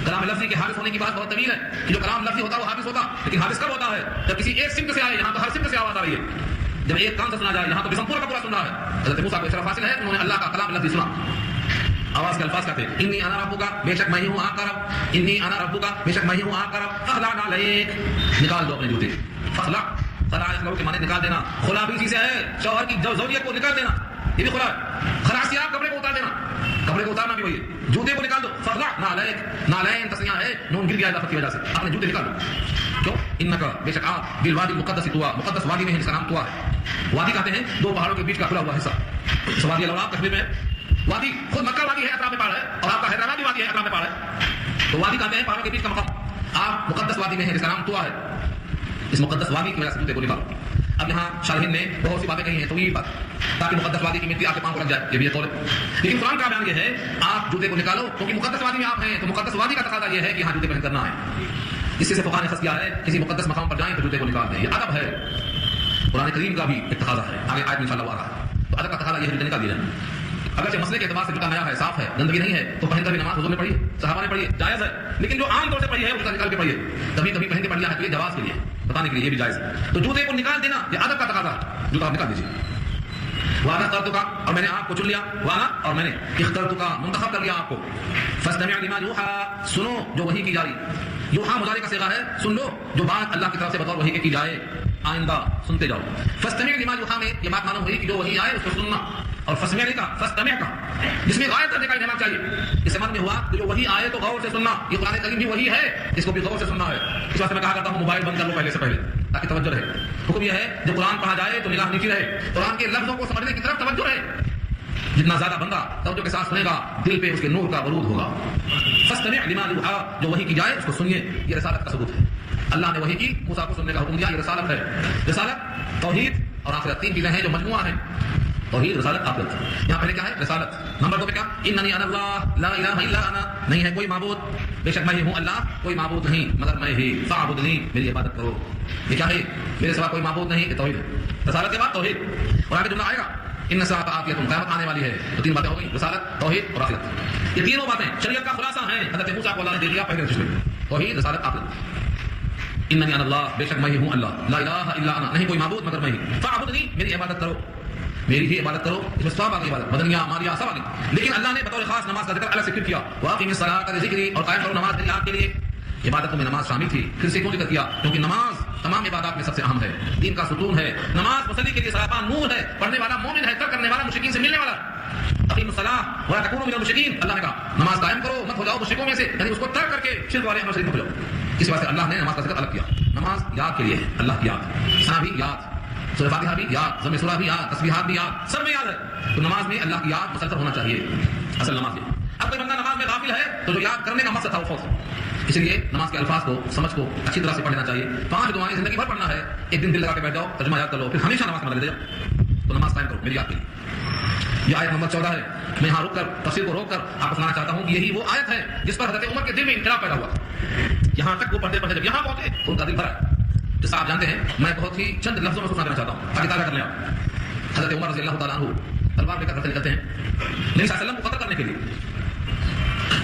کلام لفظی کے حارث ہونے کی بات بہت طویل ہے کہ جو کلام لفظی ہوتا ہے وہ حارث ہوتا, لیکن حارث کب ہوتا ہے جب کسی ایک سمت سے آئے, یہاں تو ہر سمت سے آواز آ رہی ہے. جب ایک کان سے سنا جائے, یہاں تو جسم پورا کا پورا سن رہا ہے. حضرت موسیٰ کو اشرف حاصل ہے, انہوں نے اللہ کا کلام لفظی سنا. آواز کے الفاظ کہتے ہیں انی انا ربک, بے شک میں ہی ہوں آپ کا رب. انی انا ربک, بے شک میں ہی ہوں آپ کا رب. فخلع علیک, نکال دو اپنے جوتے. فخلع, خلع اس لوگ کے معنی نکال دینا. خلا بھی چیز ہے, شوہر کی زوجیت کو نکال دینا, یہ بھی خلا ہے. خلاص سے آپ کپڑے کو اتار دینا, کپڑے کو اتارنا بھی وہی ہے. جوتے کو نکال دو. فخلع نعلیک, نعلین تسنیہ ہے, نون گر گیا اضافت کی وجہ سے, اپنے جوتے نکال دو. کیوں؟ انک, بے شک آپ, بالوادی المقدس طویٰ, مقدس وادی میں ہے جس کا نام طویٰ ہے. وادی کہتے ہیں دو پہاڑوں کے بیچ کا کھلا ہوا حصہ. اس وادی الاوراق کشمیر میں وادی, خود مکہ وادی ہے, اطراف میں پہاڑ ہے, اور آپ کا حیدرآباد بھی وادی ہے, اطراف میں پہاڑ ہے. تو وادی کہتے ہیں پہاڑوں کے بیچ کا مقام. آپ مقدس وادی میں ہیں جس کا نام طویٰ ہے. اس مقدس وادی کی وجہ سے جوتے کو نکالو. اب یہاں شارحین نے بہت سی باتیں کہی ہیں, تو یہ بات تاکہ مقدس وادی کی مٹی آپ کے پاؤں کو لگ جائے, یہ بھی ایک قول ہے. لیکن قرآن کا بیان یہ ہے آپ جوتے کو نکالو, کیونکہ مقدس وادی میں آپ ہیں, تو مقدس وادی کا تقاضا یہ ہے کہ یہاں جوتے پہن کرنا ہے. اس سے فقہاء نے خاص کیا ہے, کسی مقدس مقام پر جائیں تو جوتے کو نکال دیں. یہ ادب ہے, قرآن کریم کا بھی ایک تقاضا ہے. آگے آیت میں انشاءاللہ آ رہا ہے. تو ادب کا تقاضا یہ ہے جوتے نکال دیے جائیں. اگرچہ مسئلے کے اعتبار سے جوتا نیا ہے, صاف ہے, گندگی نہیں ہے, تو پہن کر بھی نماز حضور نے پڑھی, صحابہ نے پڑھی, جائز ہے. لیکن جو عام طور سے پڑھی ہے اس کا نکال کے پڑھیے. کبھی کبھی پہن کے پڑھ لیا ہے تو یہ جواز کے لیے, بتانے کے لیے, یہ بھی جائز ہے. تو جوتے کو نکال دینا یہ ادب کا تقاضا ہے. جوتا آپ نکال دیجیے. وانا اخترتک, اور میں نے آپ کو چن لیا. وانا, اور میں نے اخترتک, منتخب کر لیا آپ کو. فاستمع لما یوحى, سنو جو وحی کی جاری. یوحى مضارع کا صیغہ ہے, سن لو جو بات اللہ کی طرف سے بطور وحی کے کی جائے, آئندہ سنتے جاؤ. فاستمع لما یوحى میں یہ بات معلوم ہوئی کہ جو وحی آئے اس کو سننا, اور فاسمع کا فاستمع کا جس میں غائب کرنے کا انعام چاہیے. اس سے معلوم ہوا کہ جو وحی آئے تو غور سے سننا. یہ قرآن کریم بھی وحی ہے, اس کو بھی غور سے سننا ہے. اس واسطے میں کہا کرتا ہوں موبائل بند کر لو پہلے سے پہلے, تاکہ توجہ رہے. حکم یہ ہے جب قرآن پڑھا جائے تو نگاہ نیچی رہے, قرآن کے لفظوں کو سمجھنے کی طرف توجہ رہے. جتنا زیادہ بندہ توجہ کے ساتھ سنے گا, دل پہ اس کے نور کا ورود ہوگا. فاستمع لما یوحى, جو وحی کی جائے اس کو سنیے. یہ رسالت کا ثبوت ہے. اللہ نے وحی کی, موسیٰ کو سننے کا حکم دیا, یہ رسالت ہے. رسالت, توحید اور آخرت, تین چیزیں ہیں جو مجموعہ ہیں. توحید, رسالت, آخرت. یہاں پہلے کیا ہے؟ رسالت. نمبر 2 پہ کیا؟ اننی انا اللہ لا الہ الا انا, نہیں ہے کوئی معبود, بے شک میں ہی ہوں اللہ, کوئی معبود نہیں مگر میں ہی. فاعبدنی, میری عبادت کرو. یہ کیا ہے؟ میرے سوا کوئی معبود نہیں, یہ توحید ہے. رسالت کے بعد توحید, اور آگے جملہ آئے گا ان الساعۃ آتیۃ, قیامت آنے والی ہے. تو تین باتیں ہو گئی, رسالت, توحید اور آخرت. یہ تینوں باتیں شریعت کا خلاصہ ہیں. حضرت موسیٰ کو اللہ نے دے دیا پہلے رشتے میں, توحید, رسالت, آخرت. اننی انا اللہ, بے شک میں ہی ہوں اللہ, لا الہ الا انا, نہیں کوئی معبود مگر میں ہی. فاعبدنی, میری عبادت کرو, میری ہی عبادت کرو. اس میں سب آگے عبادت, بدنیہ, مالیہ, سب آگے. لیکن اللہ نے بطور خاص نماز کا ذکر الگ سے پھر کیا. واقیم الصلاۃ لذکری, اور قائم کرو نماز میری یاد کے لیے. عبادتوں میں نماز شامل تھی, پھر سے کیوں ذکر کیا؟ کیونکہ نماز تمام عبادات میں سب سے اہم ہے, دین کا ستون ہے. نماز مصلی کے لیے سراپا نور ہے, پڑھنے والا مومن ہے, ترک کرنے والا مشرکین سے ملنے والا. اقیم الصلاۃ ولا تکونوا من المشرکین, اللہ نے کہا نماز قائم کرو, مت ہو جاؤ مشرکوں میں سے, یعنی اس کو ترک کر کے شرک والے عمل سے مت ہو جاؤ. اس واسطے اللہ نے نماز کا ذکر الگ کیا. نماز یاد کے لیے ہے, اللہ کی یاد, ثنا بھی یاد, سورہ فاتحہ بھی یاد, ضم سورہ بھی یاد, تسبیحات بھی یاد, سب میں یاد ہے. تو نماز میں اللہ کی یاد مسلسل ہونا چاہیے, اصل نماز میں. اب کوئی بندہ نماز میں غافل ہے تو جو یاد کرنے کا مقصد تھا وہ فوت. اس لیے نماز کے الفاظ کو, سمجھ کو اچھی طرح سے پڑھ لینا چاہیے. 5 دعائیں زندگی بھر پڑھنا ہے, ایک دن دل لگا کے بیٹھ جاؤ, ترجمہ یاد کر لو, پھر ہمیشہ نماز کا مدد لے جاؤ. تو نماز قائم کرو میری یاد کے لیے. یہ آیت نمبر 14 ہے. میں یہاں رک کر تفسیر کو روک کر آپ کو سنانا چاہتا ہوں کہ یہی وہ آیت ہے جس پر حضرت عمر کے دل میں انقلاب پیدا ہوا. یہاں تک وہ پڑھتے پڑھتے جب یہاں پہنچے تو ان کا دل بھرا. جیسا آپ جانتے ہیں, میں بہت ہی چند لفظوں میں سنا دینا چاہتا ہوں تاکہ تازہ کر لیں آپ. حضرت عمر رضی اللہ تعالیٰ عنہ تلوار لے کر گھر سے نکلتے ہیں نبی صلی اللہ علیہ وسلم کو قتل کرنے کے لیے.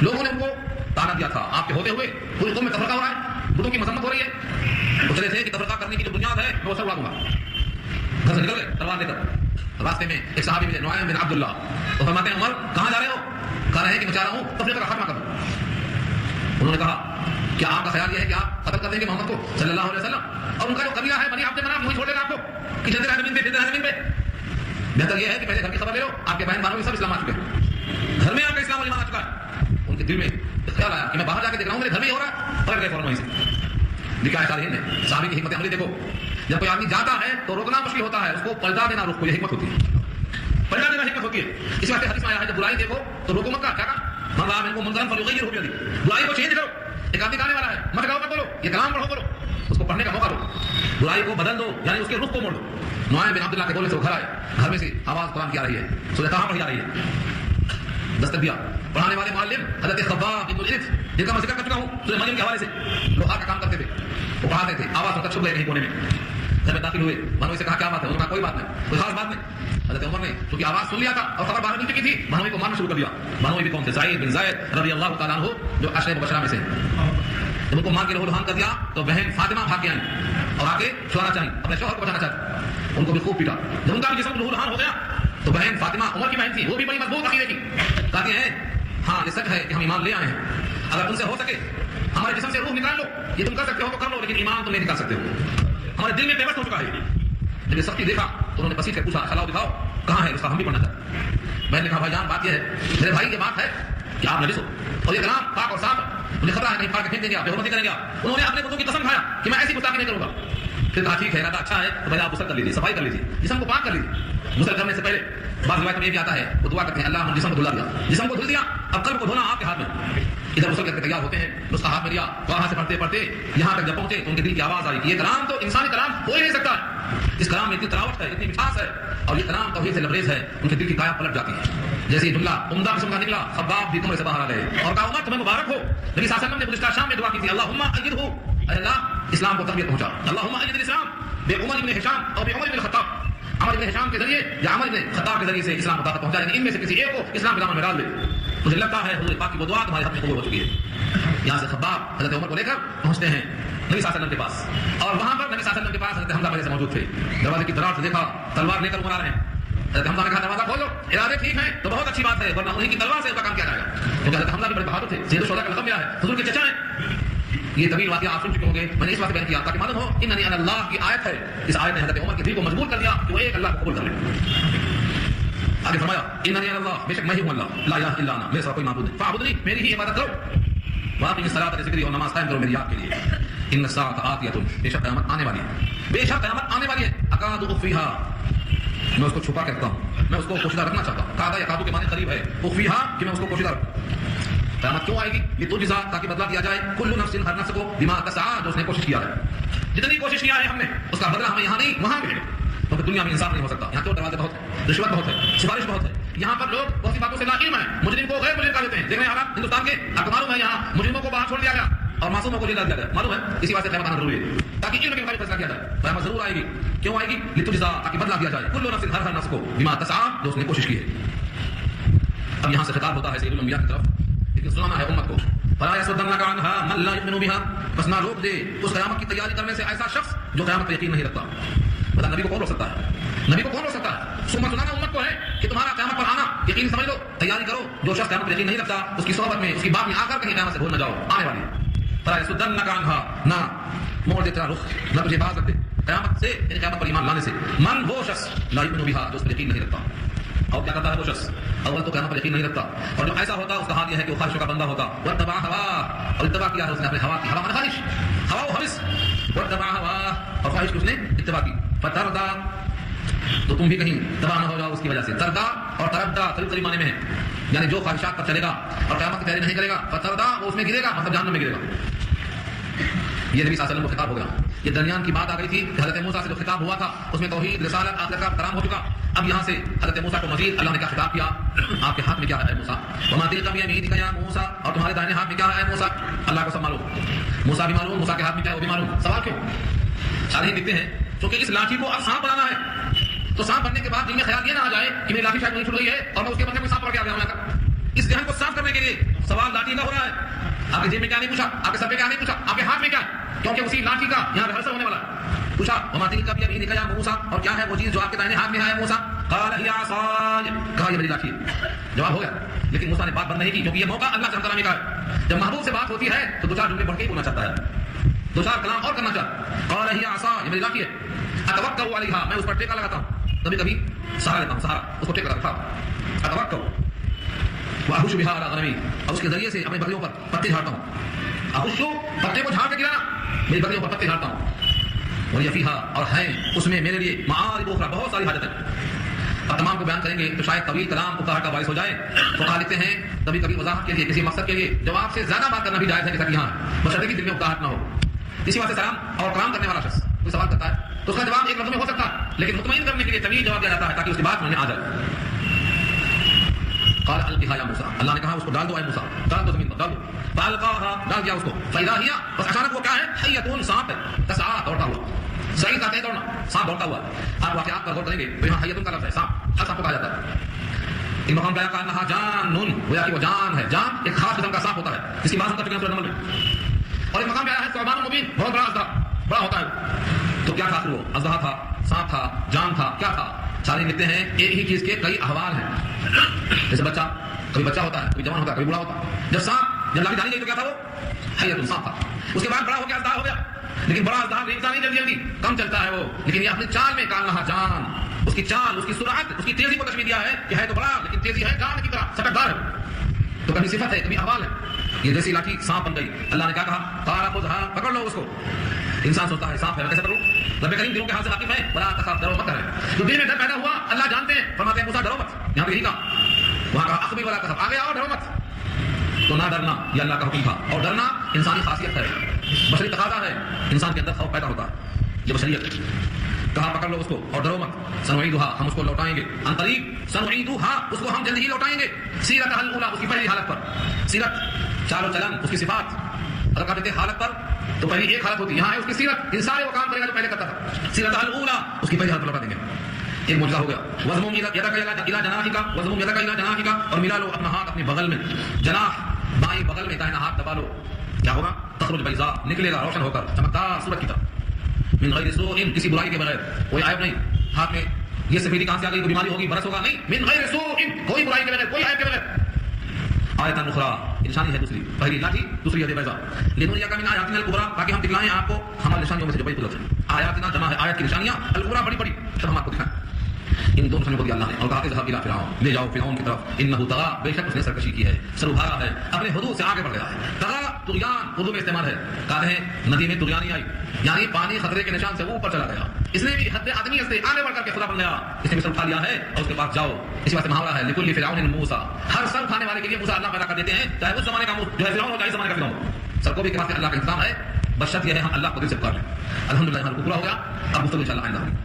لوگوں نے ان کو تانا دیا تھا, آپ کے ہوتے ہوئے پوری قوم میں تفرقہ ہو رہا ہے, بتوں کی مذمت ہو رہی ہے. وہ چلے تھے کہ تفرقہ کرنے کی جو بنیاد ہے میں وہ سب اڑا دوں گا. گھر سے نکل گئے تلوار لے کر. راستے میں ایک صحابی ملے, نعیم بن عبداللہ. وہ فرماتے ہیں عمر کہاں جا رہے ہو؟ کہہ رہے ہیں کہ میں چاہ رہا ہوں تفریقہ کا خاتمہ کروں. انہوں نے کہا کیا آپ کا خیال یہ ہے کہ آپ قتل کر دیں گے محمد کو صلی اللہ علیہ وسلم, اور ان کا جو قبیلہ ہے بنی عبد مناف وہی چھوڑ دینا آپ کو کہ جلدی رہنے پہ. بہتر یہ ہے کہ پہلے گھر کی خبر لے لو, آپ کے بہن بھائیوں سب اسلام آ چکے ہیں, گھر میں آپ کا اسلام ایمان آ چکا ہے. ان کے دل میں خیال آیا کہ میں باہر جا کے دیکھ رہا ہوں میرے گھر میں ہی ہو رہا ہے. پلٹ گئے فوراً وہیں سے. لکھا ہے تاریخ نے, صحابی کی حکمت عملی دیکھو. جب کوئی آدمی جاتا ہے تو روکنا مشکل ہوتا ہے, اس کو پلٹا دینا رخ کو, یہ حکمت ہوتی ہے. پلٹا دینا حکمت ہوتی ہے. اس واسطے حدیث میں آیا ہے جب برائی دیکھو تو روکو مت. کیا کہا؟ من رأى منكم منکرا فلیغیرہ بیدہ, برائی کو چینج کرو. ایک آدمی گانے والا ہے, مت گاؤ مت بولو, یہ کلام پڑھو کرو. اس کو پڑھنے کا موقع دو, برائی کو بدل دو, یعنی اس کے رخ کو موڑ دو. نعیم بن عبداللہ کے بولنے سے وہ گھر آئے, گھر میں سے آواز قرآن کی آ رہی ہے, سورہ طٰہٰ پڑھی جا رہی ہے. دستک دیا پڑھانے والے معلم حضرت خباب بن الارث, جن کا میں ذکر کر چکا ہوں سورہ مریم کے حوالے سے, لوہار کا کام کرتے تھے, وہ پڑھاتے تھے. آواز سن کر چھپ گئے کہیں کونے میں, گھر میں داخل ہوئے, بھنوئی سے کہا کیا بات ہے؟ انہوں نے کہا کوئی بات نہیں, کوئی خاص بات نہیں. حضرت عمر نے کیونکہ آواز سن لیا تھا اور خبر باہر مل چکی تھی, بھنوئی کو مارنا شروع کر دیا. بھنوئی بھی کون تھے؟ سعید بن زید رضی اللہ تعالیٰ عنہ, جو عشرہ مبشرہ میں سے. جب ان کو مار کے لہو لہان کر دیا تو بہن فاطمہ بھاگ کے آئیں اور آ کے چھڑانا چاہیں, اپنے شوہر کو بچانا چاہتی. ان کو بھی خوب پیٹا. جب ان کا بھی جسم لہو لہان ہو گیا تو بہن فاطمہ عمر کی بہن تھی, وہ بھی بڑی مضبوط عقیدے کی, کہتی ہیں ہاں یہ سچ ہے کہ ہم ایمان لے آئے ہیں, اگر تم سے ہو سکے ہمارے جسم سے روح نکال لو, یہ تم کر سکتے ہو تو کر لو, لیکن ایمان تم نہیں نکال سکتے ہو. ہمارے دل میں پیوست ہو چکا ہے. جب یہ سختی دیکھا تو انہوں نے پسیج کر پوچھا کھلاؤ دکھاؤ کہاں ہے اس کا, ہم بھی پڑھنا چاہتے. بہن نے کہا بھائی جان بات یہ ہے, میرے بھائی یہ بات ہے کہ آپ نجس ہو اور یہ کلام پاک اور صاف, مجھے خطرہ ہے کہیں پاک پھینک دیں گے, آپ بے حرمتی کریں گے. انہوں نے اپنے بتوں کی قسم کھایا کہ میں ایسی گستاخی نہیں کروں گا. پھر کہا ٹھیک ہے ارادہ اچھا ہے تو بھائی آپ غسل کر لیجیے, صفائی کر لیجیے, جسم کو پاک کر لیجیے. غسل کرنے سے پہلے بعض روایت میں یہ بھی آتا ہے وہ دعا کرتے ہیں اللہ ہم جسم کو دھلا دیا, جسم کو دھل دیا, اب قلب کو دھونا آپ کے ہاتھ میں. ادھر غسل کر کے تیار ہوتے ہیں, اس کا ہاتھ میں لیا, وہاں سے پڑھتے پڑھتے یہاں تک جب پہنچے تو ان کے دل کی آواز آئی کہ یہ کلام تو انسانی کلام ہو ہی نہیں سکتا, اس کلام میں اتنی تراوٹ ہے, اتنی مٹھاس ہے, اور یہ کلام توحید سے لبریز ہے. ان کے دل کی کایا پلٹ جاتی ہے. جیسے یہ جملہ عمدہ قسم کا نکلا, خباب بھی کمرے سے باہر آ گئے اور کہا عمر تمہیں مبارک ہو. نبی صلی اللہ علیہ وسلم نے گزشتہ شام میں دعا کی تھی اللہم ایدہ, اے اللہ اسلام کو تقویت پہنچا. اللہم اید الاسلام بے عمر بن ہشام اور بے عمر بن الخطاب, عمر بن ہشام کے ذریعے یا عمر بن خطاب کے ذریعے سے اسلام کو طاقت پہنچا, یعنی ان میں سے کسی ایک کو اسلام کے دامن میں ڈال دے. مجھے لگتا ہے حضور پاک کی وہ دعا تمہارے حق میں قبول ہو چکی ہے. یہاں سے خباب حضرت عمر کو لے کر پہنچتے ہیں نبی صلی اللہ علیہ وسلم کے پاس, اور وہاں پر نبی صلی اللہ علیہ وسلم کے پاس حضرت حمزہ پہلے سے موجود تھے. دروازے کی طرف سے دیکھا تلوار لے کر عمر آ رہے ہیں. حضرت حمزہ نے کہا دروازہ کھولو, ارادے ٹھیک ہیں تو بہت اچھی بات ہے, ورنہ انہیں کی تلوار سے اس کا کام کیا جائے گا. کیونکہ حضرت حمزہ بھی بڑے بہادر تھے, سید الشہداء کا لقب ملا ہے, حضور کے چچا ہیں. یہ طویل واقعہ آپ سن چکے ہوں گے, میں نے اس بات بیان کیا تاکہ معلوم ہو اننی انا اللہ کی آیت ہے. اس آیت نے حضرت عمر کے دل کو مجبور کر دیا کہ وہ ایک اللہ کو قبول کر لے. آگے فرمایا اننی انا اللہ, بے شک میں ہی ہوں اللہ, لا الہ الا انا, میرے سوا کوئی معبود نہیں, فاعبدنی, میری ہی عبادت کرو, واقعی الصلاۃ ذکری, اور نماز قائم کرو میری یاد کے لیے. ان الساعۃ آتیۃ, بے شک قیامت آنے والی ہے, بے شک قیامت آنے والی ہے. اکاد اخفیھا, میں اس کو چھپا کے رکھتا ہوں, میں اس کو پوشیدہ رکھنا چاہتا ہوں. کادا یکادو کے معنی قریب ہے, اخفیھا کہ میں اس کو پوشیدہ رکھوں. قیامت کیوں آئے گی؟ لتجزا, تاکہ بدلہ دیا جائے, کل نفس, ہر نفس کو, بما تسعی, جو اس نے کوشش کیا ہے. جتنی کوشش کیا ہے ہم نے اس کا بدلہ ہمیں یہاں نہیں وہاں ملے گا, کیونکہ دنیا میں انصاف نہیں ہو سکتا. یہاں چور دروازے بہت ہیں, رشوت بہت ہے, سفارش بہت ہے. یہاں پر لوگ بہت سی باتوں سے لاعلم ہیں, مجرم کو غیر مجرم کر دیتے ہیں. دیکھ رہے ہیں حالات ہندوستان کے, آپ کو معلوم ہے یہاں مجرموں کو باہر چھوڑ دیا گیا اور معصوموں کو جیل دیا گیا, معلوم ہے. اسی واسطے قیامت آنا ضروری ہے تاکہ علم کے مطابق فیصلہ کیا جائے. قیامت ضرور آئے گی, کیوں آئے گی؟ لتجزا, تاکہ بدلہ دیا جائے, کل نفس, ہر نفس کو, بما تسعی, جو اس نے کوشش کی ہے. اب یہاں سے خطاب ہوتا ہے سید الانبیاء کی طرف, لیکن سنانا ہے امت کو. فلا يصدنك عنها من لا يؤمن بها, بس نہ روک دے اس قیامت کی تیاری کرنے سے ایسا شخص جو قیامت پر یقین نہیں رکھتا. بتا نبی کو کون روک سکتا ہے؟ نبی کو کون روک سکتا ہے؟ سنانا امت کو ہے کہ تمہارا قیامت پر آنا یقین سمجھ لو, تیاری کرو. جو شخص قیامت پر یقین نہیں رکھتا اس کی صحبت میں, اس کی بات میں آ کر کہیں قیامت سے بھول نہ جاؤ, آنے والی ہے. فلا يصدنك عنها, نہ موڑ دے تیرا رخ, نہ تجھے باز رکھ دے قیامت سے, یعنی قیامت پر ایمان لانے سے. من, وہ شخص, لا يؤمن بها, جو اس پر یقین نہیں رکھتا. اور کیا کرتا ہے وہ شخص؟ اول تو قیامت پر یقین نہیں رکھتا, اور جو ایسا ہوتا ہے اس کا حال یہ ہے کہ وہ خواہشوں کا بندہ ہوتا. واتبع ہوا, اور اتباع کیا ہے اس نے اپنے ہوا کی, ہوا مانے خواہش, ہوا و ہوس, واتبع ہوا, اور خواہش کی اس نے اتباع کی. فتردا, تو تم بھی کہیں تباہ نہ ہو جاؤ اس کی وجہ سے. تردا اور تردا قریب قریب معنی میں ہے, یعنی جو خواہشات پر چلے گا اور قیامت کی تیاری نہیں کرے گا, فتردا, وہ اس میں گرے گا, مطلب جہنم میں گرے گا. یہ نبی صلی اللہ علیہ وسلم کو خطاب ہو گیا. یہ درمیان کی بات آ گئی تھی کہ حضرت موسیٰ سے جو خطاب ہوا تھا اس میں توحید, رسالت, آخرت کا کلام ہو چکا. اب یہاں سے حضرت موسیٰ کو مزید اللہ نے کیا خطاب کیا, آپ کے ہاتھ میں کیا ہے موسیٰ, وما تلک بیمینک یا موسیٰ, اور تمہارے دائیں ہاتھ میں کیا ہے موسیٰ. اللہ کو سب معلوم, موسیٰ بھی معلوم, موسیٰ کے ہاتھ میں کیا ہے وہ بھی معلوم. سوال کیوں؟ شاید لکھتے ہیں کیونکہ اس لاٹھی کو اب سانپ بنانا ہے, تو سانپ بننے کے بعد دل میں خیال یہ نہ آ جائے کہ میری لاٹھی شاید نہیں چھوٹ گئی ہے اور میں اس کے بدلے میں سانپ پکڑ کے آ گیا ہوں. اس ذہن کو صاف کرنے کے لیے سوال لاٹھی کا ہو رہا ہے. آپ کے جیب میں کیا نہیں پوچھا, آپ کے سر پہ کیا نہیں پوچھا, آپ کے ہاتھ میں کیا, کیونکہ اسی لاٹھی کا یہاں ریہرسل ہونے والا ہے. پوچھا وما تلک بیمینک یا موسیٰ, اور کیا ہے وہ چیز جو آپ کے دائیں ہاتھ میں ہے موسیٰ. قال هي عصاي, کہا یہ میری لاٹھی ہے. جواب ہو گیا, لیکن موسیٰ نے بات بند نہیں کی کیونکہ یہ موقع اللہ سے کلامی کا ہے. جب محبوب سے بات ہوتی ہے تو دو چار جملے بڑھ کے بولنا چاہتا ہے, دو چار کلام اور کرنا چاہتا ہے. قال هي عصاي, یہ میری لاٹھی ہے. اتوکل علیہا, میں اس پر ٹیکا لگاتا ہوں, کبھی کبھی سہارا لیتا ہوں, سہارا اس کو ٹیکا لگاتا ہوں. اتوکل واحش بها على غنمی, اور اس کے ذریعے سے اپنی بکریوں پر پتے جھاڑتا ہوں. احش, پتے کو جھاڑ کے گرانا, میری بکریوں پر پتے جھاڑتا ہوں. وہی فیہا, اور ہیں اس میں میرے لیے معارب اخرى, بہت ساری حاجتیں. اور تمام کو بیان کریں گے تو شاید طویل کلام اکتاہٹ کا باعث ہو جائے. تو کہا لیتے ہیں کبھی کبھی وضاحت کے لیے, کسی مقصد کے لیے جواب سے زیادہ بات کرنا بھی جائز ہے, جیسا کہ یہاں بشرطے کہ دل میں اکتاہٹ نہ ہو. اسی واسطے سلام اور کلام کرنے والا شخص کوئی سوال کرتا ہے تو اس کا جواب ایک لفظ میں ہو سکتا ہے، لیکن مطمئن کرنے کے لیے طویل جواب دیا جاتا ہے تاکہ اس کی بات سمجھ میں آ جائے. قال القها یا موسیٰ، اللہ نے کہا اس کو ڈال دو اے موسیٰ، ڈال دو زمین پر، ڈال دو. فالقاها، ڈال دیا اس کو. فاذا هي، بس اچانک وہ کیا ہے؟ حیۃ، سانپ ہے. تسعى، دوڑتا ہوا. صحیح کہتے ہیں دوڑنا، سانپ دوڑتا ہوا. آپ واقعات پر غور کریں گے تو یہاں حیۃ کا لفظ ہے، سانپ، ہر سانپ کو کہا جاتا ہے. ان مقام پہ کہا انہا جان، گویا کہ وہ جان ہے. جان ایک خاص قسم کا سانپ ہوتا ہے جس کی بات ہم کر چکے ہیں سورۃ نمل میں. اور ایک مقام پہ آیا ہے ثعبان مبین، بہت بڑا اژدہا، بڑا ہوتا ہے. تو کیا تھا وہ؟ اژدہا تھا، سانپ تھا، جان تھا، کیا تھا؟ سارے لکھتے ہیں ایک ہی چیز کے کئی احوال ہیں. جیسے بچہ، کبھی بچہ ہوتا ہے، کبھی جوان ہوتا ہے، کبھی بوڑھا ہوتا ہے. جب سانپ جب لاٹھی ڈالی گئی تو کیا تھا وہ؟ حیۃ، سانپ تھا. اس کے بعد بڑا ہو گیا، اژدہا ہو گیا. لیکن بڑا اژدہا ریگتا نہیں جلدی جلدی، کم چلتا ہے وہ، لیکن یہ اپنی چال میں کہا جان. اس کی چال، اس کی سرعت، اس کی تیزی کو تشبیہ دیا ہے کہ ہے تو بڑا لیکن تیزی ہے جان کی طرح، سٹکدار ہے. تو کبھی صفت ہے، کبھی احوال ہے. یہ جیسی لاٹھی سانپ بن گئی. اللہ نے کیا کہا؟ قال خذها، پکڑ لو اس کو. انسان سوچتا ہے سانپ ہے، کیسے پکڑوں؟ رب کریم دلوں کے حال سے واقف ہے. ولا تخاف، ڈرو مت. جو دل میں ڈر پیدا ہوا اللہ جانتے ہیں. فرماتے ہیں موسیٰ ڈرو مت. یہاں پہ یہی کہا، وہاں کہا اخبر ولا تخف، آگے آؤ ڈرو مت. تو نہ ڈرنا یہ اللہ کا حکم تھا. اور ڈرنا انسانی خاصیت ہے، بشری تقاضا ہے. انسان کے اندر خوف پیدا ہوتا ہے، یہ بشریت ہے. کہا پکڑ لو اس کو اور ڈرو مت. سنعیدھا، ہم اس کو لوٹائیں گے. عن قریب، سنعیدھا، اس کو ہم جلد ہی لوٹائیں گے. سیرتھا الاولیٰ، اس کی پہلی حالت پر. سیرت، چال و چلن، اس کی صفات. اگر کہتے ہیں حالت پر تو پہلی ایک حالت ہوتی ہے، یہاں ہے اس کی سیرت. ان سارے وہ کام کرے گا جو پہلے کرتا تھا. سیرتھا الاولیٰ، اس کی پہلی حالت پر لوٹا دیں گے. ایک معجزہ ہو گیا. وضمم یدک الی جناحک، وضمم یدک الی جناحک، اور ملا لو اپنا ہاتھ اپنی بغل میں. جناح بائیں بغل میں دائیں ہاتھ دبا لو. کیا ہوگا؟ تخرج بیضاء، نکلے گا روشن ہو کر، چمکدار سورج کی طرح. من غیر سوء، کسی برائی کے بغیر. کوئی عیب نہیں ہاتھ میں. یہ سفیدی کہاں سے آ گئی؟ کوئی بیماری ہوگی، برس ہوگا؟ نہیں. من غیر سوء، کوئی برائی کے بغیر، کوئی عیب کے بغیر. آیت اخری، نشانی ہے دوسری. پہلی لاٹھی، دوسری ید بیضاء. لنریک من آیاتنا الکبریٰ، تاکہ ہم دکھلائیں آپ کو ہماری نشانیوں میں سے جو بڑی قدرت ہے. آیاتنا جمع ہے آیت کی نشانیاں، الکبریٰ بڑی بڑی، سب ہم آپ کو دکھائیں. ان دونوں نشانیوں کو دیا اللہ نے اور کہا کہ ذهب الى فرعون، لے جاؤ فرعون کی طرف. انه طغى، بے شک اس نے سرکشی کی ہے، سربھاگا ہے، اپنے حدود سے آگے بڑھ گیا ہے. طغى طغیان اردو میں استعمال ہے. کہتے ہیں ندی میں طغیانی آئی، یعنی پانی خطرے کے نشان سے اوپر چلا گیا. اس نے بھی حد آدمی سے آگے بڑھ کر کے خدا بن گیا. اس نے بھی سر اٹھا لیا ہے اور اس کے پاس جاؤ. اسی واسطے محاورہ ہے لکل فرعون موسیٰ، ہر سر اٹھانے والے کے لیے موسیٰ اللہ پیدا کر دیتے ہیں، چاہے اس زمانے کا جو ہے فرعون ہو چاہے اس زمانے کا فرعون ہو. سر کو بھی کے پاس اللہ کا انتظام ہے، بشرط یہ ہے ہم اللہ کو دل سے پکار لیں. الحمدللہ ہمارا پورا ہو گیا. اب گفتگو انشاءاللہ آئندہ ہوگی.